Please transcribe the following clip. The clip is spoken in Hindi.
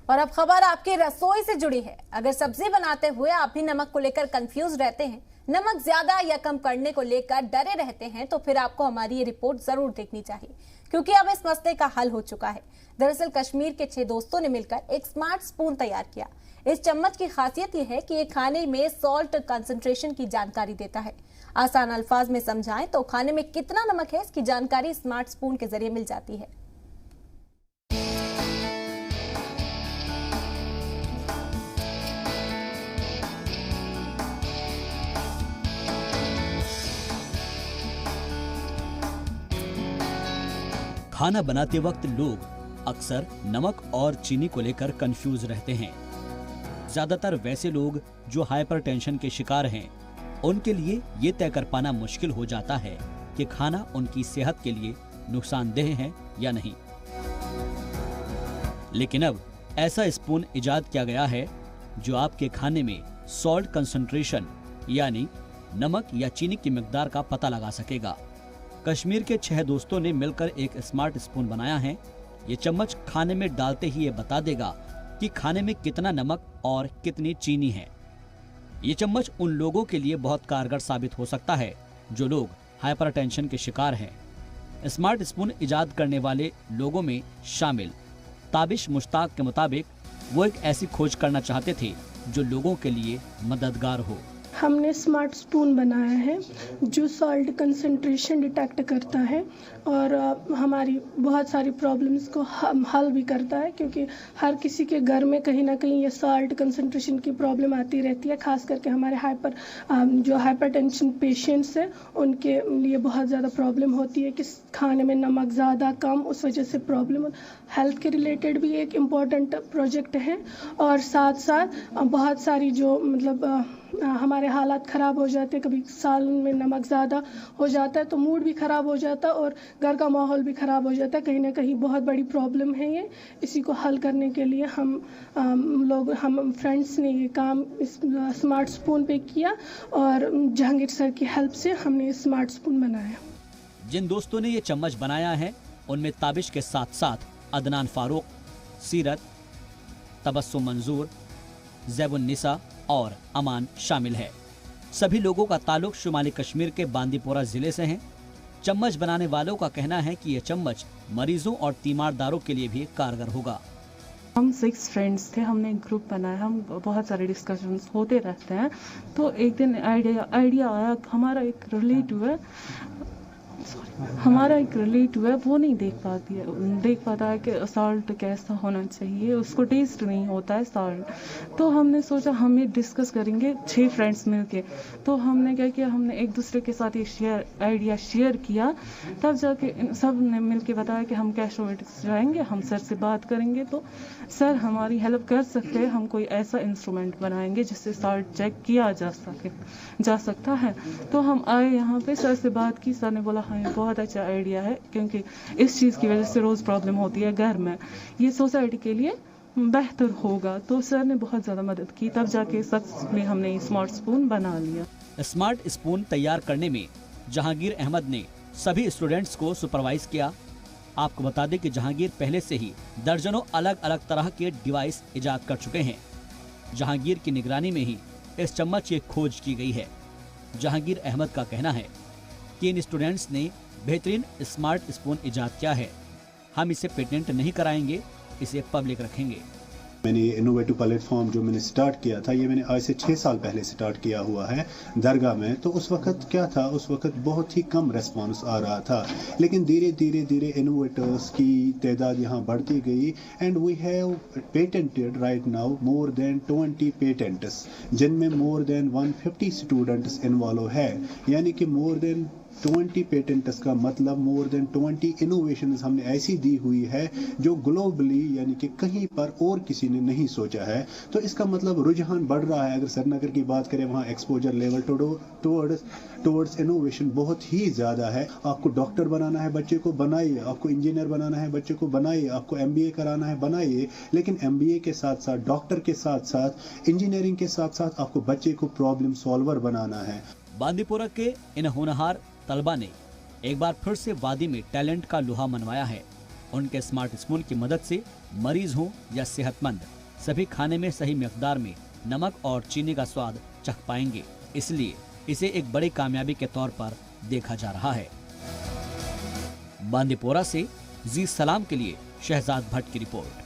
और अब खबर आपकी रसोई से जुड़ी है। अगर सब्जी बनाते हुए आप भी नमक को लेकर कंफ्यूज रहते हैं, नमक ज्यादा या कम करने को लेकर डरे रहते हैं, तो फिर आपको हमारी ये रिपोर्ट जरूर देखनी चाहिए, क्योंकि अब इस मसले का हल हो चुका है। दरअसल कश्मीर के 6 दोस्तों ने मिलकर एक स्मार्ट स्पून तैयार किया। इस चम्मच की खासियत यह है कि ये खाने में सॉल्ट कंसंट्रेशन की जानकारी देता है। आसान अल्फाज में समझाएं तो खाने में कितना नमक है, इसकी जानकारी स्मार्ट स्पून के जरिए मिल जाती है। खाना बनाते वक्त लोग अक्सर नमक और चीनी को लेकर कंफ्यूज रहते हैं। ज्यादातर वैसे लोग जो हाइपरटेंशन के शिकार हैं, उनके लिए ये तय कर पाना मुश्किल हो जाता है कि खाना उनकी सेहत के लिए नुकसानदेह है या नहीं। लेकिन अब ऐसा स्पून इजाद किया गया है जो आपके खाने में सॉल्ट कंसंट्रेशन यानी नमक या चीनी की मिकदार का पता लगा सकेगा। कश्मीर के 6 दोस्तों ने मिलकर एक स्मार्ट स्पून बनाया है। ये चम्मच खाने में डालते ही ये बता देगा कि खाने में कितना नमक और कितनी चीनी है। ये चम्मच उन लोगों के लिए बहुत कारगर साबित हो सकता है जो लोग हाइपरटेंशन के शिकार हैं। स्मार्ट स्पून इजाद करने वाले लोगों में शामिल ताबिश मुश्ताक के मुताबिक वो एक ऐसी खोज करना चाहते थे जो लोगों के लिए मददगार हो। हमने स्मार्ट स्पून बनाया है जो सॉल्ट कंसंट्रेशन डिटेक्ट करता है और हमारी बहुत सारी प्रॉब्लम्स को हल भी करता है, क्योंकि हर किसी के घर में कहीं ना कहीं ये सॉल्ट कंसंट्रेशन की प्रॉब्लम आती रहती है। खास करके हमारे हाइपरटेंशन पेशेंट्स हैं, उनके लिए बहुत ज़्यादा प्रॉब्लम होती है कि खाने में नमक ज़्यादा कम, उस वजह से प्रॉब्लम। हेल्थ के रिलेटेड भी एक इम्पॉर्टेंट प्रोजेक्ट है और साथ साथ बहुत सारी जो हमारे हालात ख़राब हो जाते हैं। कभी साल में नमक ज़्यादा हो जाता है तो मूड भी ख़राब हो जाता है और घर का माहौल भी ख़राब हो जाता है। कहीं ना कहीं बहुत बड़ी प्रॉब्लम है ये। इसी को हल करने के लिए हम फ्रेंड्स ने ये काम इस स्मार्ट स्पून पे किया और जहांगीर सर की हेल्प से हमने स्मार्ट स्पून बनाया। जिन दोस्तों ने ये चम्मच बनाया है उनमें ताबिश के साथ साथ अदनान फारूक, सीरत, तबस्सुम मंजूर, ज़ैबुन्निसा और अमान शामिल है। सभी लोगों का ताल्लुक शुमाली कश्मीर के बांदीपोरा जिले से है। चम्मच बनाने वालों का कहना है कि यह चम्मच मरीजों और तीमारदारों के लिए भी कारगर होगा। हम 6 फ्रेंड्स थे, हमने एक ग्रुप बनाया, हम बहुत सारे डिस्कशंस होते रहते हैं। तो एक दिन आइडिया आया। हमारा एक रिलेटिव है, वो नहीं देख पाता है कि सॉल्ट कैसा होना चाहिए, उसको टेस्ट नहीं होता है सॉल्ट। तो हमने सोचा हम ये डिस्कस करेंगे 6 फ्रेंड्स मिलके। तो हमने क्या किया, हमने एक दूसरे के साथ ये आइडिया शेयर किया। तब जाके सब ने मिलके बताया कि हम कैशोमेटिक्स जाएंगे, हम सर से बात करेंगे तो सर हमारी हेल्प कर सकते हैं। हम कोई ऐसा इंस्ट्रूमेंट बनाएंगे जिससे सॉल्ट चेक किया जा सकता है। तो हम आए यहाँ पे, सर से बात की। सर ने बोला हाँ ये बहुत अच्छा आइडिया है, क्योंकि इस चीज़ की वजह से रोज़ प्रॉब्लम होती है घर में, ये सोसाइटी के लिए बेहतर होगा। तो सर ने बहुत ज़्यादा मदद की, तब जाके सक्सेसफुली हमने स्मार्ट स्पून बना लिया। स्मार्ट स्पून तैयार करने में जहांगीर अहमद ने सभी स्टूडेंट्स को सुपरवाइज किया। आपको बता दें कि जहांगीर पहले से ही दर्जनों अलग अलग तरह के डिवाइस इजाद कर चुके हैं। जहांगीर की निगरानी में ही इस चम्मच की खोज की गई है। जहांगीर अहमद का कहना है कि इन स्टूडेंट्स ने बेहतरीन स्मार्ट स्पून इजाद किया है। हम इसे पेटेंट नहीं कराएंगे, इसे पब्लिक रखेंगे। मैंने ये इनोवेटिव प्लेटफॉर्म जो मैंने स्टार्ट किया था, ये मैंने आज से 6 साल पहले स्टार्ट किया हुआ है दरगाह में। तो उस वक्त क्या था, उस वक्त बहुत ही कम रिस्पांस आ रहा था, लेकिन धीरे धीरे इनोवेटर्स की तादाद यहाँ बढ़ती गई and we have patented right now more than 20 patents, जिनमें मोर देन 150 स्टूडेंट्स इन्वॉल्व है। यानी कि मोर देन 20 पेटेंट्स का मतलब मोर देन 20 इनोवेशंस हमने ऐसी दी हुई है जो ग्लोबली यानी कि कहीं पर और किसी ने नहीं सोचा है। तो इसका मतलब रुझान बढ़ रहा है। अगर श्रीनगर की बात करें, वहाँ एक्सपोजर लेवल टुवर्ड्स इनोवेशन बहुत ही ज़्यादा है। आपको डॉक्टर बनाना है बच्चे को, बनाइए। आपको इंजीनियर बनाना है बच्चे को, बनाइए। आपको MBA कराना है, बनाइए। लेकिन MBA के साथ साथ, डॉक्टर के साथ साथ, इंजीनियरिंग के साथ साथ आपको बच्चे को प्रॉब्लम सॉल्वर बनाना है। बांदीपोरा के इन होनहार तलबा ने एक बार फिर से वादी में टैलेंट का लोहा मनवाया है। उनके स्मार्ट स्पून की मदद से मरीज हो या सेहतमंद, सभी खाने में सही मिकदार में नमक और चीनी का स्वाद चख पाएंगे। इसलिए इसे एक बड़ी कामयाबी के तौर पर देखा जा रहा है। बांदीपोरा से जी सलाम के लिए शहजाद भट्ट की रिपोर्ट।